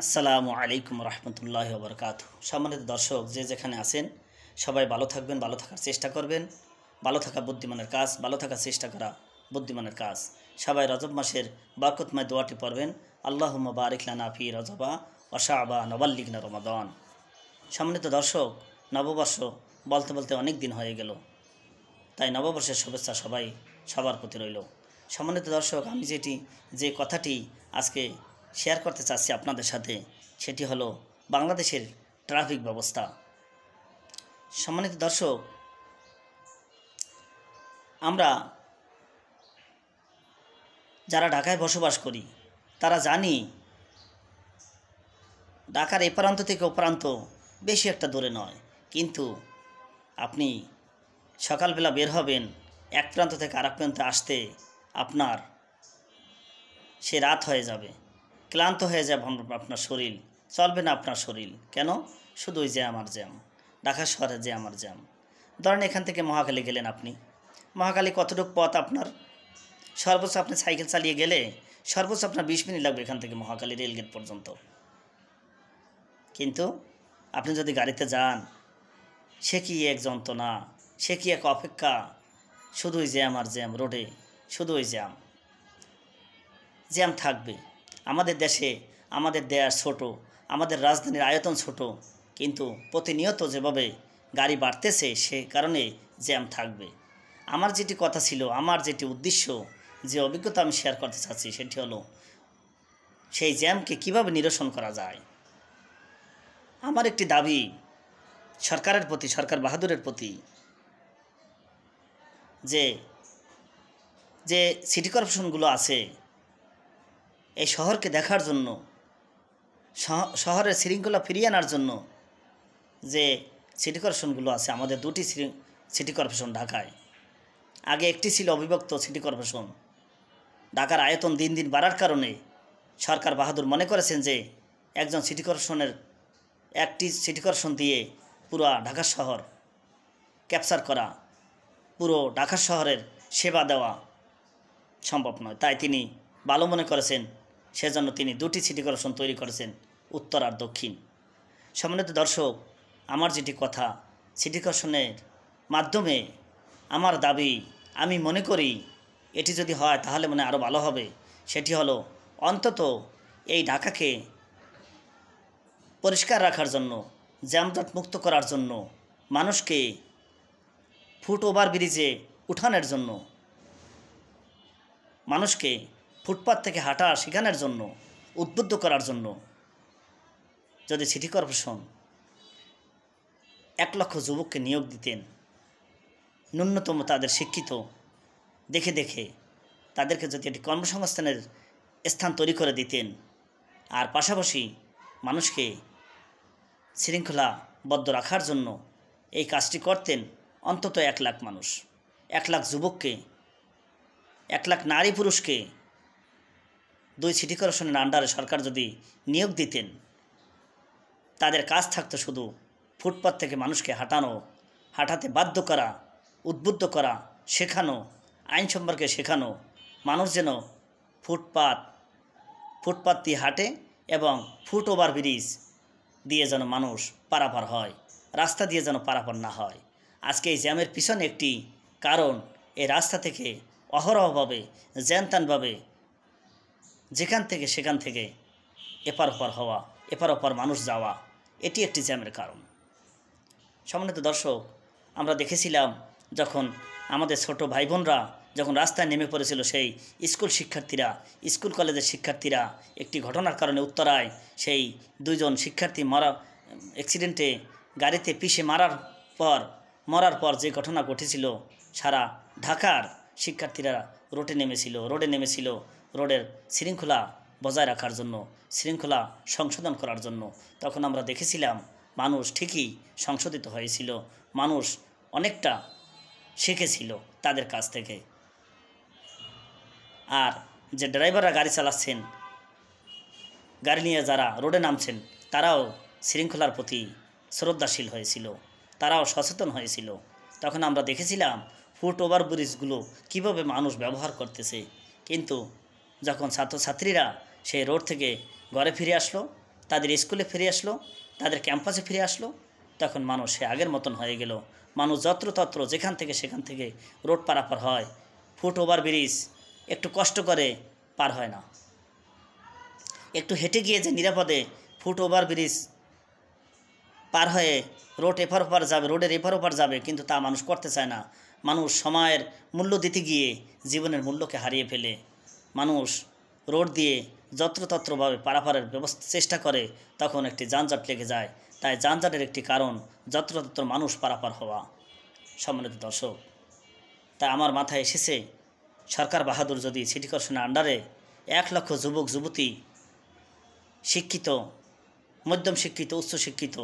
আসসালামু আলাইকুম রহমতুল্লাহি ওয়া বারাকাতুহু। সম্মানিত দর্শক, যে যেখানে আছেন সবাই ভালো থাকবেন, ভালো থাকার চেষ্টা করবেন। ভালো থাকা বুদ্ধিমানের কাজ, ভালো থাকার চেষ্টা করা বুদ্ধিমানের কাজ। সবাই রজব মাসের বরকতময় দোয়াটি পড়বেন, আল্লাহুম্মা বারিক লানা ফি রজবা ওয়া শাবান ওয়া বাল্লিগনা রমাদান। সম্মানিত দর্শক, নববর্ষ বলতে বলতে অনেক দিন হয়ে গেল, তাই নববর্ষের শুভেচ্ছা সবার প্রতি রইল। সম্মানিত দর্শক, আমি যে কথাটি আজকে শেয়ার করতে চাচ্ছি আপনাদের সাথে, সেটি হলো বাংলাদেশের ট্রাফিক ব্যবস্থা। সম্মানিত দর্শক, আমরা যারা ঢাকায় বসবাস করি তারা জানি ঢাকার এ প্রান্ত থেকে ও প্রান্ত বেশি একটা দূরে নয়, কিন্তু আপনি সকালবেলা বের হবেন, এক প্রান্ত থেকে আরেক প্রান্তে আসতে আপনার সে রাত হয়ে যাবে, ক্লান্ত হয়ে যাবে আপনার শরীর, চলবে না আপনার শরীর। কেন? শুধু ওই জ্যাম আর জ্যাম, ঢাকা শহরে জ্যাম আর জ্যাম। ধরেন এখান থেকে মহাখালী গেলেন, আপনি মহাখালী কতটুকু পথ আপনার? সর্বোচ্চ আপনি সাইকেল চালিয়ে গেলে সর্বোচ্চ আপনার 20 মিনিট লাগবে এখান থেকে মহাখালী রেলগেট পর্যন্ত। কিন্তু আপনি যদি গাড়িতে যান, সে কি এক যন্ত্রণা, সে কি এক অপেক্ষা, শুধুই জ্যাম আর জ্যাম, রোডে শুধু ওই জ্যাম থাকবে। আমাদের দেশে, আমাদের দেশ ছোট, আমাদের রাজধানীর আয়তন ছোট, কিন্তু প্রতিনিয়ত যেভাবে গাড়ি বাড়তেছে সে কারণে জ্যাম থাকবে। আমার যেটি কথা ছিল, আমার যেটি উদ্দেশ্য, যে অভিজ্ঞতা আমি শেয়ার করতে চাচ্ছি, সেটি হলো সেই জ্যামকে কিভাবে নিরসন করা যায়। আমার একটি দাবি সরকারের প্রতি, সরকার বাহাদুরের প্রতি, যে যে সিটি কর্পোরেশনগুলো আছে এই শহরকে দেখার জন্য, শহরের শৃঙ্খলা ফিরিয়ে আনার জন্য যে সিটি কর্পোরেশনগুলো আছে, আমাদের দুটি সিটি কর্পোরেশন ঢাকায়। আগে একটি ছিল অবিভক্ত সিটি কর্পোরেশন। ঢাকার আয়তন দিন দিন বাড়ার কারণে সরকার বাহাদুর মনে করেছেন যে একজন সিটি কর্পোরেশনের, একটি সিটি কর্পোরেশন দিয়ে পুরো ঢাকা শহর ক্যাপচার করা, পুরো ঢাকা শহরের সেবা দেওয়া সম্ভব নয়। তাই তিনি ভালো মনে করেছেন, সেজন্য তিনি দুটি সিটি কর্পোরেশন তৈরি করেছেন, উত্তর আর দক্ষিণ। সম্মানিত দর্শক, আমার যেটি কথা, সিটি কর্পোরেশনের মাধ্যমে আমার দাবি, আমি মনে করি এটি যদি হয় তাহলে মনে আরও ভালো হবে। সেটি হলো অন্তত এই ঢাকাকে পরিষ্কার রাখার জন্য, জ্যামজট মুক্ত করার জন্য, মানুষকে ফুট ওভার ব্রিজে উঠানোর জন্য, মানুষকে ফুটপাত থেকে হাঁটা শেখানোর জন্য, উদ্বুদ্ধ করার জন্য যদি সিটি কর্পোরেশন 1 লক্ষ যুবককে নিয়োগ দিতেন, ন্যূনতম তাদের শিক্ষিত দেখে দেখে তাদেরকে যদি একটি কর্মসংস্থানের স্থান তৈরি করে দিতেন, আর পাশাপাশি মানুষকে শৃঙ্খলাবদ্ধ রাখার জন্য এই কাজটি করতেন, অন্তত 1 লাখ মানুষ, 1 লাখ যুবককে, 1 লাখ নারী পুরুষকে 2 সিটি কর্পোরেশনের আন্ডারে সরকার যদি নিয়োগ দিতেন, তাদের কাজ থাকতো শুধু ফুটপাত থেকে মানুষকে হাঁটাতে বাধ্য করা, উদ্বুদ্ধ করা, শেখানো, আইন সম্পর্কে শেখানো, মানুষ যেন ফুটপাত দিয়ে হাঁটে এবং ফুট ওভার ব্রিজ দিয়ে যেন মানুষ পারাপার হয়, রাস্তা দিয়ে যেন পারাপার না হয়। আজকে এই জ্যামের পিছনে একটি কারণ, এই রাস্তা থেকে অহরহভাবে জ্যানতানভাবে যেখান থেকে সেখান থেকে এপার ওপার হওয়া, এপার ওপার মানুষ যাওয়া, এটি একটি জ্যামের কারণ। সম্মানিত দর্শক, আমরা দেখেছিলাম যখন আমাদের ছোট ভাই বোনরা যখন রাস্তায় নেমে পড়েছিল, সেই স্কুল কলেজের শিক্ষার্থীরা একটি ঘটনার কারণে উত্তরায় সেই 2 জন শিক্ষার্থী অ্যাক্সিডেন্টে গাড়িতে পিষে মরার পর যে ঘটনা ঘটেছিল, সারা ঢাকার শিক্ষার্থীরা রোডে নেমেছিল রোডের শৃঙ্খলা বজায় রাখার জন্য, শৃঙ্খলা সংশোধন করার জন্য। তখন আমরা দেখেছিলাম মানুষ ঠিকই সংশোধিত হয়েছিল, মানুষ অনেকটা শিখেছিল তাদের কাছ থেকে। আর যে ড্রাইভাররা গাড়ি চালাচ্ছেন, গাড়ি নিয়ে যারা রোডে নামছেন, তারাও শৃঙ্খলার প্রতি শ্রদ্ধাশীল হয়েছিল, তারাও সচেতন হয়েছিল। তখন আমরা দেখেছিলাম ফুট ওভার ব্রিজগুলো কীভাবে মানুষ ব্যবহার করতেছে। কিন্তু যখন ছাত্রছাত্রীরা সেই রোড থেকে ঘরে ফিরে আসলো, তাদের স্কুলে ফিরে আসলো, তাদের ক্যাম্পাসে ফিরে আসলো, তখন মানুষ সে আগের মতন হয়ে গেল। মানুষ যত্রতত্র যেখান থেকে সেখান থেকে রোড পারাপার হয়। ফুট ওভার ব্রিজ একটু কষ্ট করে পার হয় না, একটু হেঁটে গিয়ে যে নিরাপদে ফুট ওভার ব্রিজ পার হয়ে রোড এপার ওপার যাবে, রোডের এপার ওপার যাবে, কিন্তু তা মানুষ করতে চায় না। মানুষ সময়ের মূল্য দিতে গিয়ে জীবনের মূল্যকে হারিয়ে ফেলে। মানুষ রোড দিয়ে যত্রতত্রভাবে পারাপারের ব্যবস্থা চেষ্টা করে, তখন একটি যানজট লেগে যায়। তাই যানজটের একটি কারণ যত্রতত্র মানুষ পারাপার হওয়া। সম্মানিত দর্শক, তাই আমার মাথায় এসেছে, সরকার বাহাদুর যদি সিটি কর্পোরেশনের আন্ডারে 1 লক্ষ যুবক যুবতী, শিক্ষিত, মধ্যম শিক্ষিত, উচ্চ শিক্ষিত,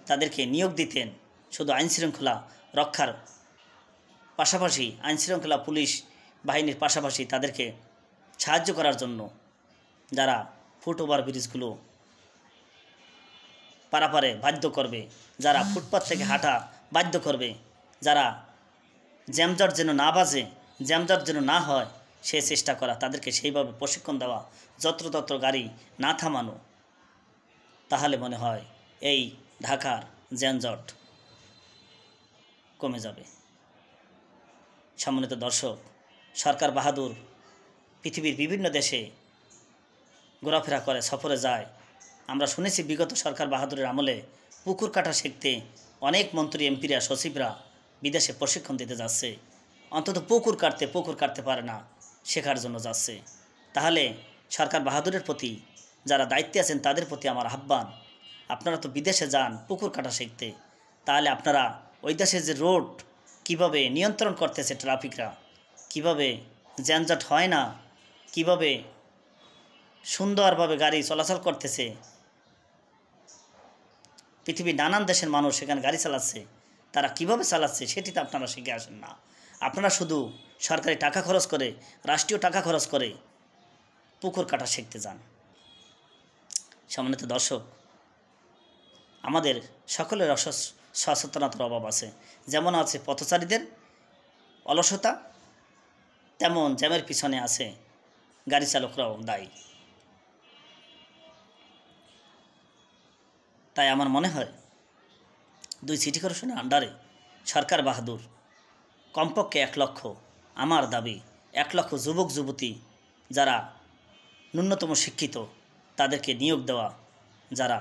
তাদেরকে নিয়োগ দিতেন শুধু আইনশৃঙ্খলা রক্ষার পাশাপাশি, আইনশৃঙ্খলা পুলিশ বাহিনীর পাশাপাশি তাদেরকে সাহায্য করার জন্য, যারা ফুট ওভার ব্রিজগুলো পারাপারে বাধ্য করবে, যারা ফুটপাত থেকে হাঁটা বাধ্য করবে, যারা জ্যামজট যেন না বাজে, জ্যামজট যেন না হয়, সে চেষ্টা করা, তাদেরকে সেইভাবে প্রশিক্ষণ দেওয়া, যত্রতত্র গাড়ি না থামানো, তাহলে মনে হয় এই ঢাকার যানজট কমে যাবে। সম্মানিত দর্শক, সরকার বাহাদুর পৃথিবীর বিভিন্ন দেশে ঘোরাফেরা করে, সফরে যায়। আমরা শুনেছি বিগত সরকার বাহাদুরের আমলে পুকুর কাটা শিখতে অনেক মন্ত্রী, এমপিরা, সচিবরা বিদেশে প্রশিক্ষণ দিতে যাচ্ছে। অন্তত পুকুর কাটতে পারে না, শেখার জন্য যাচ্ছে। তাহলে সরকার বাহাদুরের প্রতি যারা দায়িত্বে আছেন তাদের প্রতি আমার আহ্বান, আপনারা তো বিদেশে যান পুকুর কাটা শিখতে, তাহলে আপনারা ওই দেশের যে রোড কিভাবে নিয়ন্ত্রণ করতেছে ট্রাফিকরা, কিভাবে যানজট হয় না, কিভাবে সুন্দরভাবে গাড়ি চলাচল করতেছে, পৃথিবীর নানান দেশের মানুষ সেখানে গাড়ি চালাচ্ছে, তারা কিভাবে চালাচ্ছে সেটি তো আপনারা শিখে আসেন না। আপনারা শুধু সরকারি টাকা খরচ করে, রাষ্ট্রীয় টাকা খরচ করে পুকুর কাটা শিখতে যান। সম্মানিত দর্শক, আমাদের সকলের সচেতনতার অভাব আছে। যেমন আছে পথচারীদের অলসতা, তেমন জ্যামের পিছনে আছে গাড়ি চালকরাও দায়ী। তাই আমার মনে হয় 2 সিটি কর্পোরেশনের আন্ডারে সরকার বাহাদুর কমপক্ষে 1 লক্ষ, আমার দাবি 1 লক্ষ যুবক যুবতী যারা ন্যূনতম শিক্ষিত, তাদেরকে নিয়োগ দেওয়া, যারা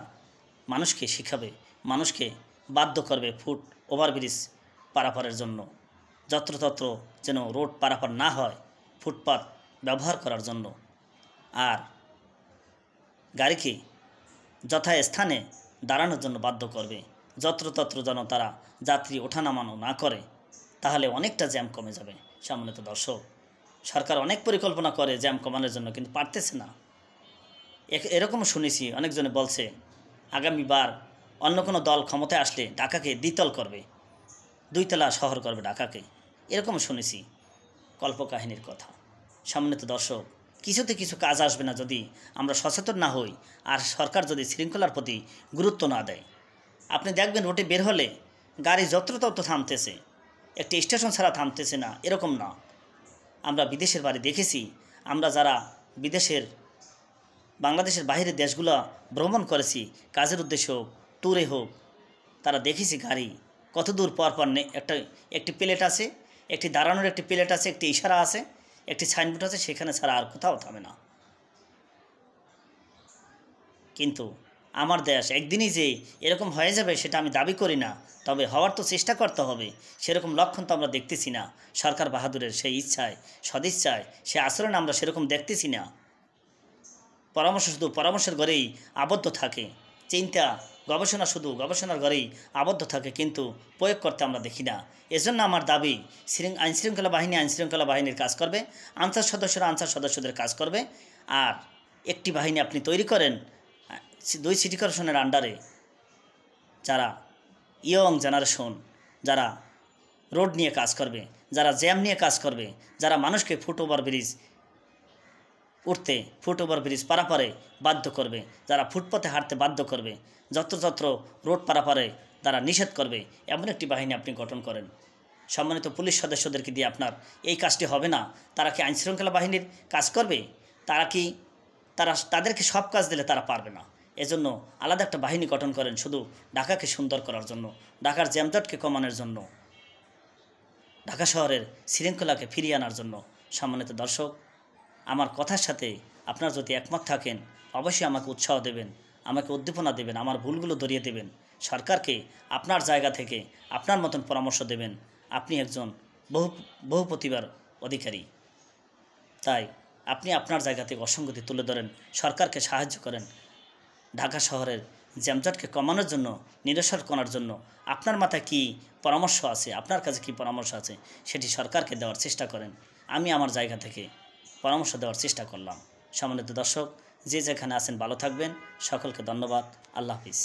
মানুষকে শিখাবে, মানুষকে বাধ্য করবে ফুট ওভারব্রিজ পারাপারের জন্য, যত্রতত্র যেন রোড পারাপার না হয়, ফুটপাত ব্যবহার করার জন্য, আর গাড়িকে যথাস্থানে দাঁড়ানোর জন্য বাধ্য করবে, যত্রতত্র যেন তারা যাত্রী ওঠানামানো না করে, তাহলে অনেকটা জ্যাম কমে যাবে। সম্মানিত দর্শক, সরকার অনেক পরিকল্পনা করে জ্যাম কমানোর জন্য, কিন্তু পারতেছে না। এরকমও শুনেছি অনেকজনে বলছে আগামীবার অন্য কোনো দল ক্ষমতায় আসলে ঢাকাকে দ্বিতল করবে, 2 তলা শহর করবে ঢাকাকে, এরকম শুনেছি কল্পকাহিনীর কথা। সম্মানিত দর্শক, কিছুতে কিছু কাজ আসবে না যদি আমরা সচেতন না হই, আর সরকার যদি শৃঙ্খলার প্রতি গুরুত্ব না দেয়। আপনি দেখবেন রোডে বের হলে গাড়ি যত্রতত্র থামতেছে, একটি স্টেশন ছাড়া থামতেছে না, এরকম না। আমরা বিদেশের বাড়ি দেখেছি, আমরা যারা বিদেশের, বাংলাদেশের বাইরের দেশগুলো ভ্রমণ করেছি, কাজের উদ্দেশ্যে হোক, ট্যুরে হোক, তারা দেখেছি গাড়ি কত দূর পর একটি প্লেট আছে, একটি দাঁড়ানোর একটি প্লেট আছে, একটি ইশারা আছে, একটি সাইনবোর্ড আছে, সেখানে ছাড়া আর কোথাও থামে না। কিন্তু আমার দেশ একদিনই যে এরকম হয়ে যাবে সেটা আমি দাবি করি না, তবে হওয়ার তো চেষ্টা করতে হবে। সেরকম লক্ষণ তো আমরা দেখতেছি না। সরকার বাহাদুরের সেই ইচ্ছায়, সদিচ্ছায়, সে আচরণ আমরা সেরকম দেখতেছি না। শুধু পরামর্শের ঘরেই আবদ্ধ থাকে, চিন্তা গবেষণা শুধু গবেষণার ঘরেই আবদ্ধ থাকে, কিন্তু প্রয়োগ করতে আমরা দেখি না। এজন্য আমার দাবি, আইনশৃঙ্খলা বাহিনীর কাজ করবে, আনসার সদস্যরা আনসার সদস্যদের কাজ করবে। আর একটি বাহিনী আপনি তৈরি করেন 2 সিটি কর্পোরেশনের আন্ডারে, যারা ইয়ং জেনারেশন, যারা রোড নিয়ে কাজ করবে, যারা জ্যাম নিয়ে কাজ করবে, যারা মানুষকে ফুট ওভার ব্রিজ পারাপারে বাধ্য করবে, যারা ফুটপাতে হাঁটতে বাধ্য করবে, যত্রতত্র রোড পারাপারে তারা নিষেধ করবে, এমন একটি বাহিনী আপনি গঠন করেন। সম্মানিত পুলিশ সদস্যদেরকে দিয়ে আপনার এই কাজটি হবে না। তারা কি আইনশৃঙ্খলা বাহিনীর কাজ করবে? তারা কি তাদেরকে সব কাজ দিলে তারা পারবে না। এজন্য আলাদা একটা বাহিনী গঠন করেন শুধু ঢাকাকে সুন্দর করার জন্য, ঢাকার জ্যামজটকে কমানোর জন্য, ঢাকা শহরের শৃঙ্খলাকে ফিরিয়ে আনার জন্য। সম্মানিত দর্শক, আমার কথার সাথে আপনারা যদি একমত থাকেন অবশ্যই আমাকে উৎসাহ দেবেন, আমাকে উদ্দীপনা দেবেন, আমার ভুলগুলো ধরিয়ে দেবেন, সরকারকে আপনার জায়গা থেকে আপনার মতন পরামর্শ দেবেন। আপনি একজন বহু প্রতিভার অধিকারী, তাই আপনি আপনার জায়গা থেকে অসঙ্গতি তুলে ধরেন, সরকারকে সাহায্য করেন। ঢাকা শহরের জ্যামজটকে কমানোর জন্য, নিরসন করার জন্য আপনার মাথায় কী পরামর্শ আছে, আপনার কাছে কী পরামর্শ আছে সেটি সরকারকে দেওয়ার চেষ্টা করেন। আমি আমার জায়গা থেকে পরামর্শ দেওয়ার চেষ্টা করলাম। সম্মানিত দর্শক, যে যেখানে আছেন ভালো থাকবেন। সকলকে ধন্যবাদ। আল্লাহ হাফিজ।